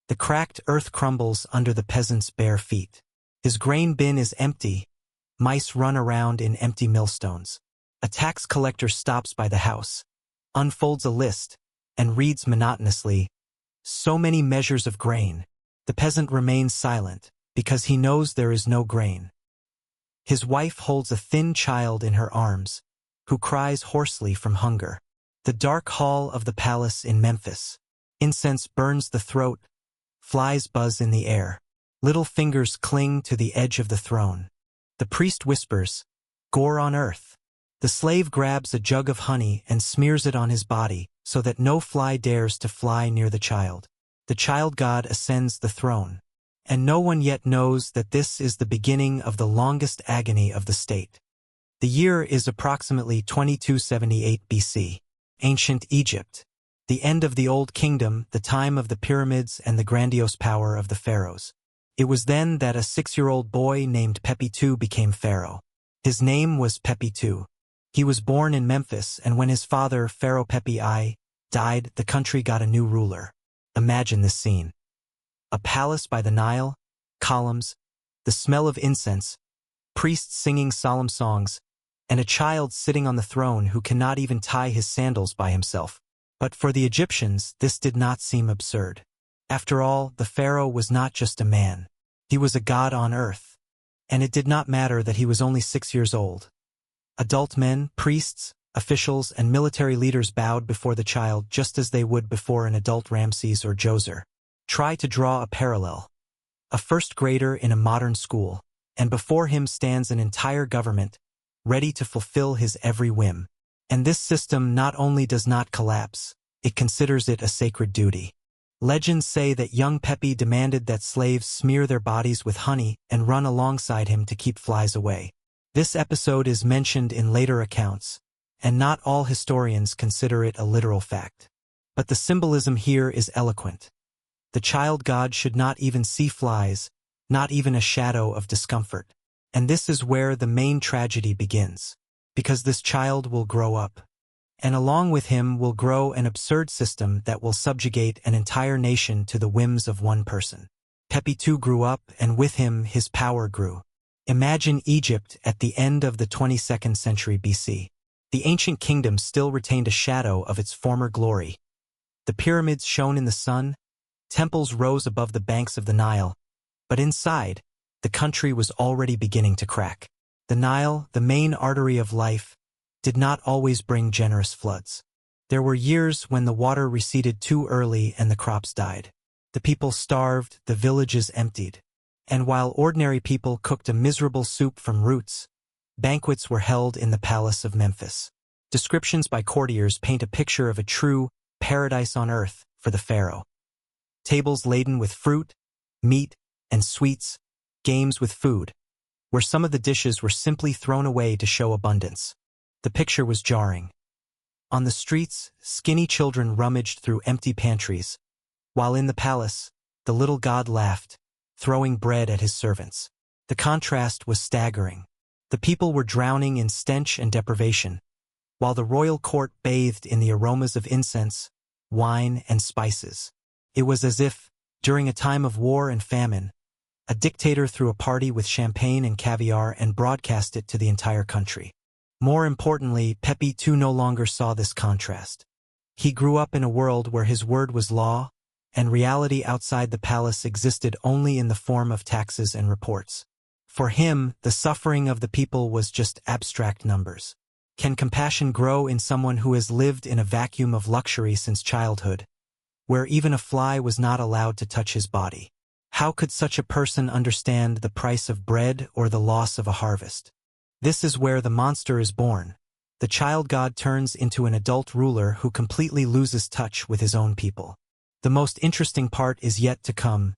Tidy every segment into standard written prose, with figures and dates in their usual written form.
The cracked earth crumbles under the peasant's bare feet. His grain bin is empty. Mice run around in empty millstones. A tax collector stops by the house, unfolds a list, and reads monotonously, "So many measures of grain." The peasant remains silent, because he knows there is no grain. His wife holds a thin child in her arms, who cries hoarsely from hunger. The dark hall of the palace in Memphis. Incense burns the throat, flies buzz in the air. Little fingers cling to the edge of the throne. The priest whispers, "Gore on earth." The slave grabs a jug of honey and smears it on his body so that no fly dares to fly near the child. The child god ascends the throne. And no one yet knows that this is the beginning of the longest agony of the state. The year is approximately 2278 BC. Ancient Egypt. The end of the Old Kingdom, the time of the pyramids and the grandiose power of the pharaohs. It was then that a 6-year-old boy named Pepi II became pharaoh. His name was Pepi II. He was born in Memphis, and when his father, Pharaoh Pepi I, died, the country got a new ruler. Imagine this scene. A palace by the Nile, columns, the smell of incense, priests singing solemn songs, and a child sitting on the throne who cannot even tie his sandals by himself. But for the Egyptians, this did not seem absurd. After all, the pharaoh was not just a man. He was a god on earth. And it did not matter that he was only 6 years old. Adult men, priests, officials, and military leaders bowed before the child just as they would before an adult Ramses or Djoser. Try to draw a parallel. A first grader in a modern school, and before him stands an entire government, ready to fulfill his every whim. And this system not only does not collapse, it considers it a sacred duty. Legends say that young Pepi demanded that slaves smear their bodies with honey and run alongside him to keep flies away. This episode is mentioned in later accounts, and not all historians consider it a literal fact. But the symbolism here is eloquent. The child god should not even see flies, not even a shadow of discomfort. And this is where the main tragedy begins. Because this child will grow up. And along with him will grow an absurd system that will subjugate an entire nation to the whims of one person. Pepi II grew up, and with him his power grew. Imagine Egypt at the end of the 22nd century BC. The ancient kingdom still retained a shadow of its former glory. The pyramids shone in the sun, temples rose above the banks of the Nile, but inside, the country was already beginning to crack. The Nile, the main artery of life, did not always bring generous floods. There were years when the water receded too early and the crops died. The people starved, the villages emptied. And while ordinary people cooked a miserable soup from roots, banquets were held in the palace of Memphis. Descriptions by courtiers paint a picture of a true paradise on earth for the pharaoh. Tables laden with fruit, meat, and sweets, games with food, where some of the dishes were simply thrown away to show abundance. The picture was jarring. On the streets, skinny children rummaged through empty pantries, while in the palace, the little god laughed, throwing bread at his servants. The contrast was staggering. The people were drowning in stench and deprivation, while the royal court bathed in the aromas of incense, wine, and spices. It was as if, during a time of war and famine, a dictator threw a party with champagne and caviar and broadcast it to the entire country. More importantly, Pepi II no longer saw this contrast. He grew up in a world where his word was law, and reality outside the palace existed only in the form of taxes and reports. For him, the suffering of the people was just abstract numbers. Can compassion grow in someone who has lived in a vacuum of luxury since childhood, where even a fly was not allowed to touch his body? How could such a person understand the price of bread or the loss of a harvest? This is where the monster is born. The child god turns into an adult ruler who completely loses touch with his own people. The most interesting part is yet to come: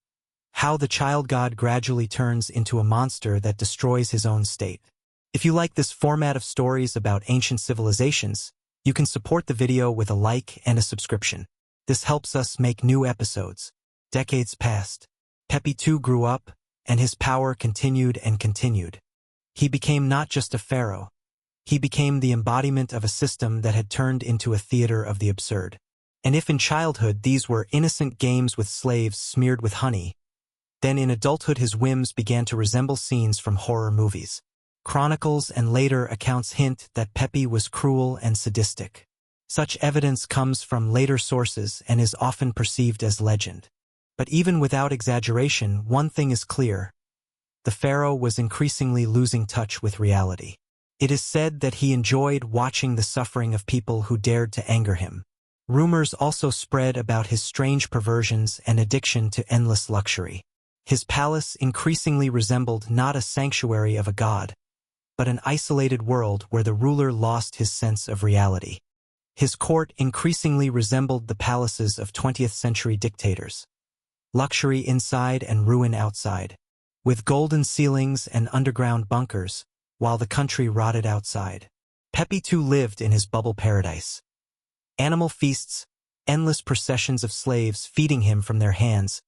how the child god gradually turns into a monster that destroys his own state. If you like this format of stories about ancient civilizations, you can support the video with a like and a subscription. This helps us make new episodes. Decades passed. Pepi II grew up, and his power continued and continued. He became not just a pharaoh. He became the embodiment of a system that had turned into a theater of the absurd. And if in childhood these were innocent games with slaves smeared with honey, then in adulthood his whims began to resemble scenes from horror movies. Chronicles and later accounts hint that Pepi was cruel and sadistic. Such evidence comes from later sources and is often perceived as legend. But even without exaggeration, one thing is clear. The pharaoh was increasingly losing touch with reality. It is said that he enjoyed watching the suffering of people who dared to anger him. Rumors also spread about his strange perversions and addiction to endless luxury. His palace increasingly resembled not a sanctuary of a god, but an isolated world where the ruler lost his sense of reality. His court increasingly resembled the palaces of 20th-century dictators. Luxury inside and ruin outside, with golden ceilings and underground bunkers, while the country rotted outside. Pepi II lived in his bubble paradise. Animal feasts, endless processions of slaves feeding him from their hands,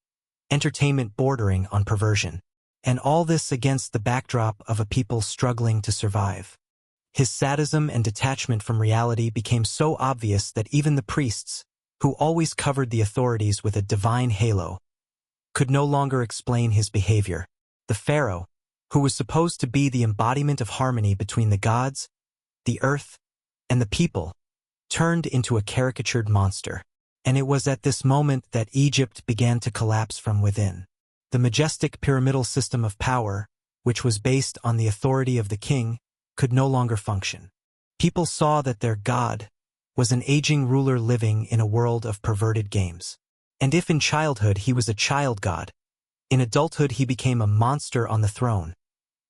entertainment bordering on perversion. And all this against the backdrop of a people struggling to survive. His sadism and detachment from reality became so obvious that even the priests, who always covered the authorities with a divine halo, could no longer explain his behavior. The pharaoh, who was supposed to be the embodiment of harmony between the gods, the earth, and the people, turned into a caricatured monster. And it was at this moment that Egypt began to collapse from within. The majestic pyramidal system of power, which was based on the authority of the king, could no longer function. People saw that their god was an aging ruler living in a world of perverted games. And if in childhood he was a child god, in adulthood he became a monster on the throne.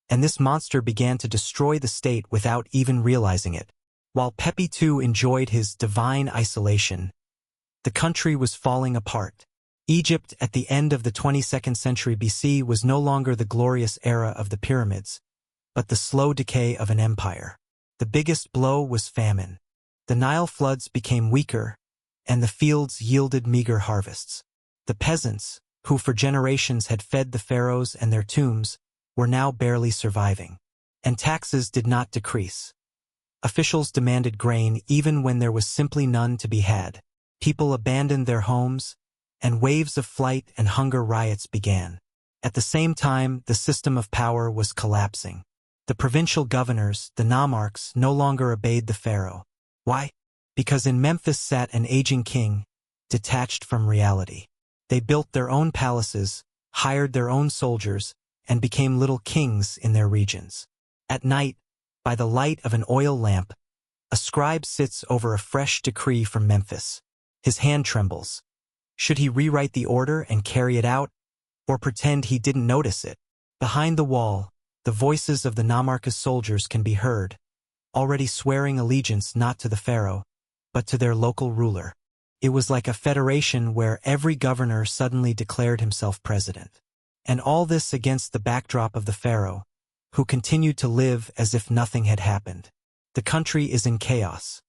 And this monster began to destroy the state without even realizing it. While Pepi II enjoyed his divine isolation, the country was falling apart. Egypt at the end of the 22nd century BC was no longer the glorious era of the pyramids, but the slow decay of an empire. The biggest blow was famine. The Nile floods became weaker, and the fields yielded meager harvests. The peasants, who for generations had fed the pharaohs and their tombs, were now barely surviving. And taxes did not decrease. Officials demanded grain even when there was simply none to be had. People abandoned their homes, and waves of flight and hunger riots began. At the same time, the system of power was collapsing. The provincial governors, the nomarchs, no longer obeyed the pharaoh. Why? Because in Memphis sat an aging king, detached from reality. They built their own palaces, hired their own soldiers, and became little kings in their regions. At night, by the light of an oil lamp, a scribe sits over a fresh decree from Memphis. His hand trembles. Should he rewrite the order and carry it out, or pretend he didn't notice it? Behind the wall, the voices of the nomarchist soldiers can be heard, already swearing allegiance not to the pharaoh, but to their local ruler. It was like a federation where every governor suddenly declared himself president. And all this against the backdrop of the pharaoh, who continued to live as if nothing had happened. The country is in chaos.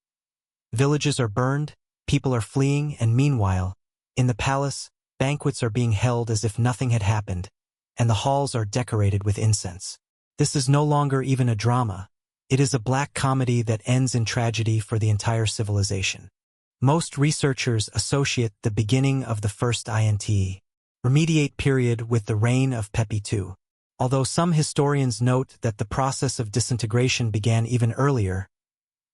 Villages are burned, people are fleeing, and meanwhile, in the palace, banquets are being held as if nothing had happened, and the halls are decorated with incense. This is no longer even a drama. It is a black comedy that ends in tragedy for the entire civilization. Most researchers associate the beginning of the first intermediate period with the reign of Pepi II, although some historians note that the process of disintegration began even earlier.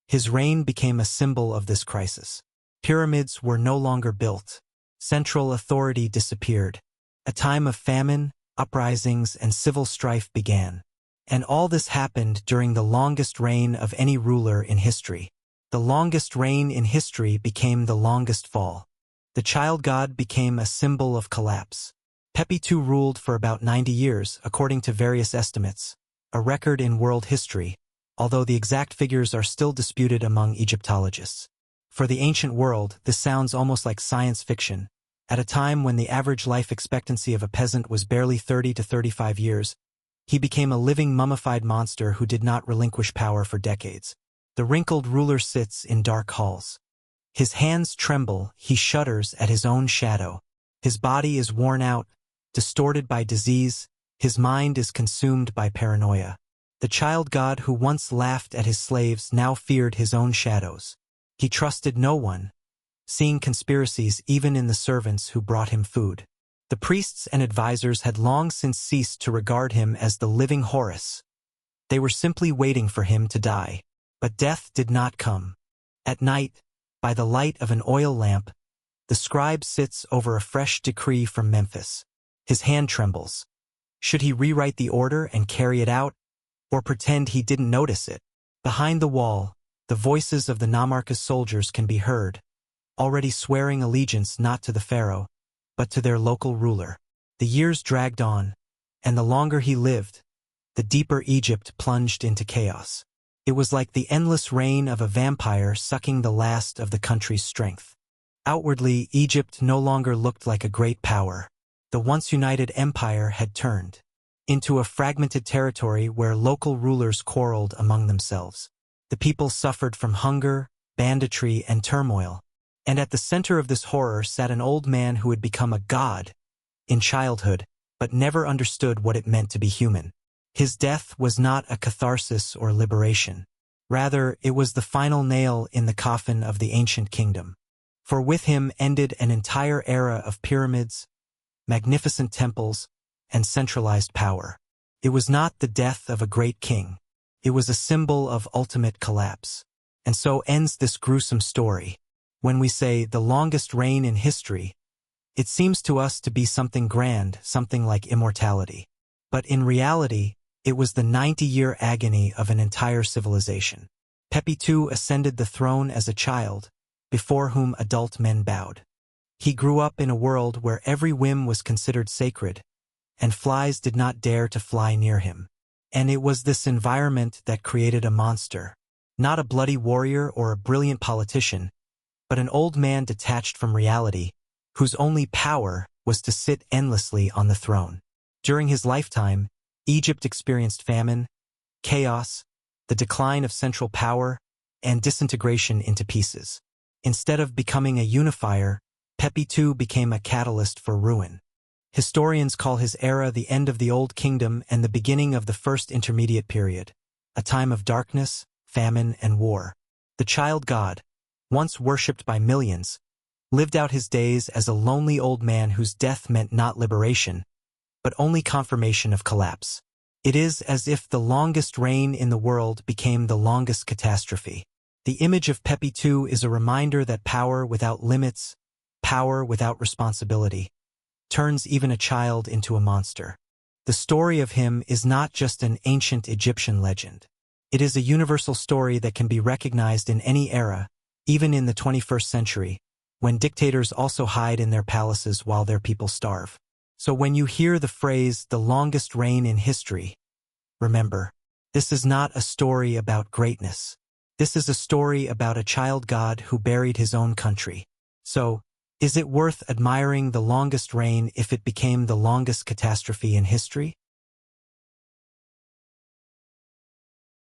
His reign became a symbol of this crisis. Pyramids were no longer built. Central authority disappeared. A time of famine, uprisings, and civil strife began. And all this happened during the longest reign of any ruler in history. The longest reign in history became the longest fall. The child god became a symbol of collapse. Pepi II ruled for about 90 years, according to various estimates, a record in world history, although the exact figures are still disputed among Egyptologists. For the ancient world, this sounds almost like science fiction. At a time when the average life expectancy of a peasant was barely 30 to 35 years, he became a living mummified monster who did not relinquish power for decades. The wrinkled ruler sits in dark halls. His hands tremble, he shudders at his own shadow. His body is worn out, distorted by disease, his mind is consumed by paranoia. The child god who once laughed at his slaves now feared his own shadows. He trusted no one, seeing conspiracies even in the servants who brought him food. The priests and advisors had long since ceased to regard him as the living Horus. They were simply waiting for him to die. But death did not come. At night, by the light of an oil lamp, the scribe sits over a fresh decree from Memphis. His hand trembles. Should he rewrite the order and carry it out, or pretend he didn't notice it? Behind the wall, the voices of the Namarcus soldiers can be heard, already swearing allegiance not to the Pharaoh, but to their local ruler. The years dragged on, and the longer he lived, the deeper Egypt plunged into chaos. It was like the endless reign of a vampire sucking the last of the country's strength. Outwardly, Egypt no longer looked like a great power. The once united empire had turned into a fragmented territory where local rulers quarreled among themselves. The people suffered from hunger, banditry, and turmoil. And at the center of this horror sat an old man who had become a god in childhood, but never understood what it meant to be human. His death was not a catharsis or liberation. Rather, it was the final nail in the coffin of the ancient kingdom. For with him ended an entire era of pyramids, magnificent temples, and centralized power. It was not the death of a great king. It was a symbol of ultimate collapse. And so ends this gruesome story. When we say the longest reign in history, it seems to us to be something grand, something like immortality. But in reality, it was the 90-year agony of an entire civilization. Pepi II ascended the throne as a child, before whom adult men bowed. He grew up in a world where every whim was considered sacred, and flies did not dare to fly near him. And it was this environment that created a monster. Not a bloody warrior or a brilliant politician, but an old man detached from reality, whose only power was to sit endlessly on the throne. During his lifetime, Egypt experienced famine, chaos, the decline of central power, and disintegration into pieces. Instead of becoming a unifier, Pepi II became a catalyst for ruin. Historians call his era the end of the Old Kingdom and the beginning of the First Intermediate Period, a time of darkness, famine, and war. The child god, once worshipped by millions, lived out his days as a lonely old man whose death meant not liberation, but only confirmation of collapse. It is as if the longest reign in the world became the longest catastrophe. The image of Pepi II is a reminder that power without limits, power without responsibility, turns even a child into a monster. The story of him is not just an ancient Egyptian legend. It is a universal story that can be recognized in any era, even in the 21st century, when dictators also hide in their palaces while their people starve. So when you hear the phrase, the longest reign in history, remember, this is not a story about greatness. This is a story about a child god who buried his own country. So, is it worth admiring the longest reign if it became the longest catastrophe in history?